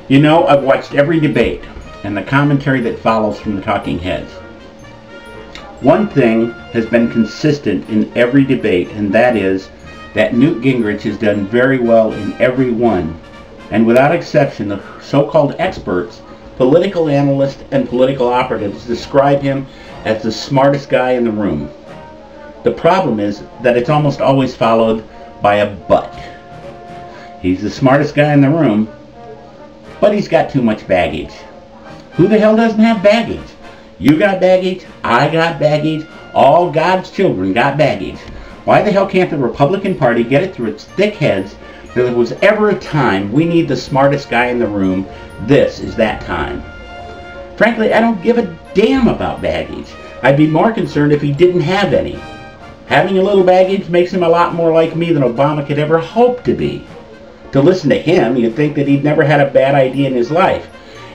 You know, I've watched every debate and the commentary that follows from the talking heads. One thing has been consistent in every debate, and that is that Newt Gingrich has done very well in every one. And without exception, the so-called experts, political analysts, and political operatives describe him as the smartest guy in the room. The problem is that it's almost always followed by a but. He's the smartest guy in the room, but he's got too much baggage. Who the hell doesn't have baggage? You got baggage, I got baggage, all God's children got baggage. Why the hell can't the Republican Party get it through its thick heads that if there was ever a time we need the smartest guy in the room, this is that time? Frankly, I don't give a damn about baggage. I'd be more concerned if he didn't have any. Having a little baggage makes him a lot more like me than Obama could ever hope to be. To listen to him, you'd think that he'd never had a bad idea in his life,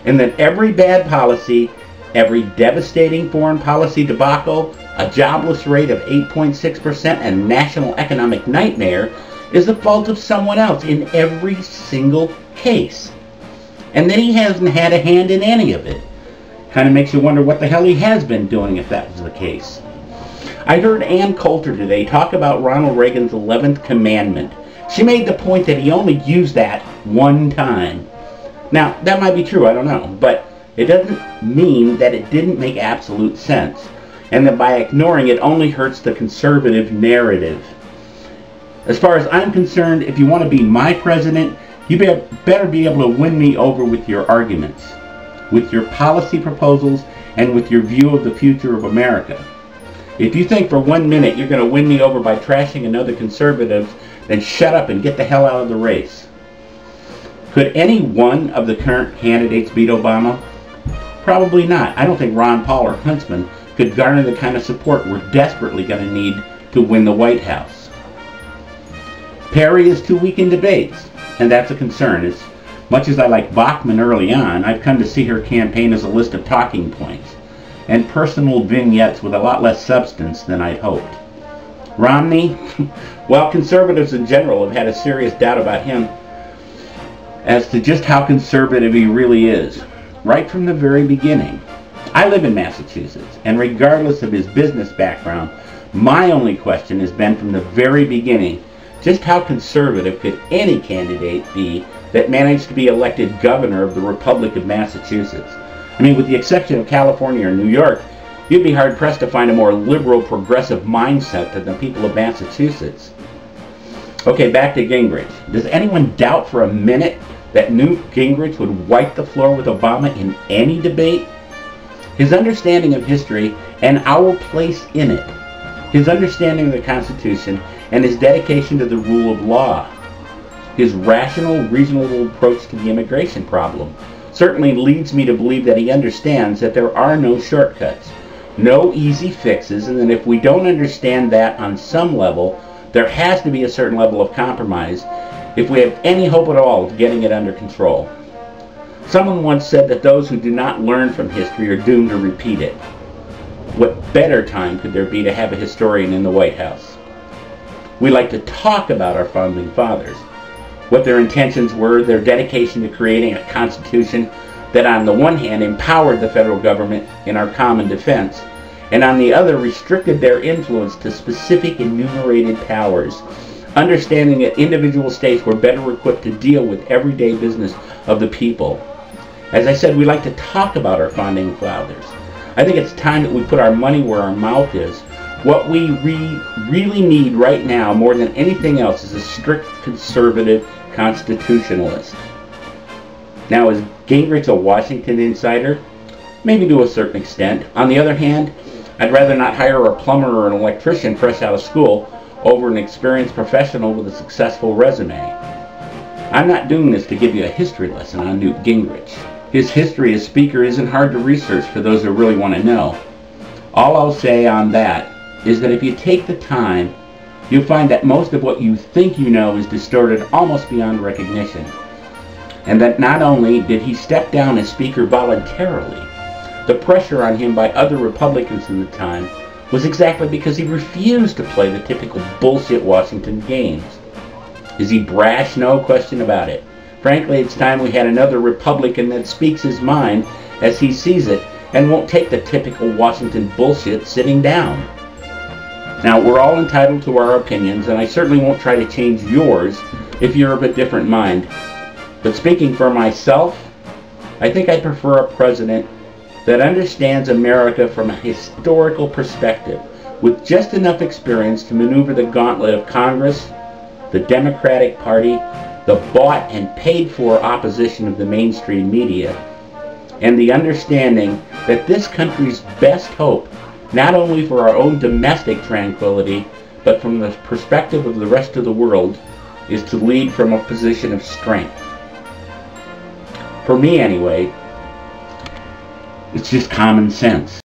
and that every bad policy, every devastating foreign policy debacle, a jobless rate of 8.6%, and national economic nightmare is the fault of someone else in every single case. And then he hasn't had a hand in any of it. Kind of makes you wonder what the hell he has been doing if that was the case. I heard Ann Coulter today talk about Ronald Reagan's 11th commandment. She made the point that he only used that one time. Now, that might be true, I don't know, but it doesn't mean that it didn't make absolute sense, and that by ignoring it only hurts the conservative narrative. As far as I'm concerned, if you want to be my president, you better be able to win me over with your arguments, with your policy proposals, and with your view of the future of America. If you think for 1 minute you're going to win me over by trashing another conservative, then shut up and get the hell out of the race. Could any one of the current candidates beat Obama? Probably not. I don't think Ron Paul or Huntsman could garner the kind of support we're desperately going to need to win the White House. Perry is too weak in debates, and that's a concern. As much as I like Bachmann early on, I've come to see her campaign as a list of talking points and personal vignettes with a lot less substance than I'd hoped. Romney, well, conservatives in general have had a serious doubt about him as to just how conservative he really is, right from the very beginning. I live in Massachusetts, and regardless of his business background, my only question has been from the very beginning, just how conservative could any candidate be that managed to be elected governor of the Republic of Massachusetts? I mean, with the exception of California or New York, you'd be hard-pressed to find a more liberal, progressive mindset than the people of Massachusetts. Okay, back to Gingrich. Does anyone doubt for a minute that Newt Gingrich would wipe the floor with Obama in any debate? His understanding of history and our place in it, his understanding of the Constitution, and his dedication to the rule of law, his rational, reasonable approach to the immigration problem, certainly leads me to believe that he understands that there are no shortcuts, no easy fixes, and that if we don't understand that on some level, there has to be a certain level of compromise if we have any hope at all of getting it under control. Someone once said that those who do not learn from history are doomed to repeat it. What better time could there be to have a historian in the White House? We like to talk about our founding fathers, what their intentions were, their dedication to creating a constitution that on the one hand empowered the federal government in our common defense, and on the other restricted their influence to specific enumerated powers, understanding that individual states were better equipped to deal with everyday business of the people. As I said, we like to talk about our founding fathers. I think it's time that we put our money where our mouth is. What we really need right now, more than anything else, is a strict conservative constitutionalist. Now, is Gingrich a Washington insider? Maybe to a certain extent. On the other hand, I'd rather not hire a plumber or an electrician fresh out of school over an experienced professional with a successful resume. I'm not doing this to give you a history lesson on Newt Gingrich. His history as Speaker isn't hard to research for those who really want to know. All I'll say on that is that if you take the time, you'll find that most of what you think you know is distorted almost beyond recognition. And that not only did he step down as Speaker voluntarily, the pressure on him by other Republicans in the time was exactly because he refused to play the typical bullshit Washington games. Is he brash? No question about it. Frankly, it's time we had another Republican that speaks his mind as he sees it and won't take the typical Washington bullshit sitting down. Now, we're all entitled to our opinions, and I certainly won't try to change yours if you're of a different mind. But speaking for myself, I think I prefer a president that understands America from a historical perspective, with just enough experience to maneuver the gauntlet of Congress, the Democratic Party, the bought and paid for opposition of the mainstream media, and the understanding that this country's best hope, not only for our own domestic tranquility, but from the perspective of the rest of the world, is to lead from a position of strength. For me, anyway, it's just common sense.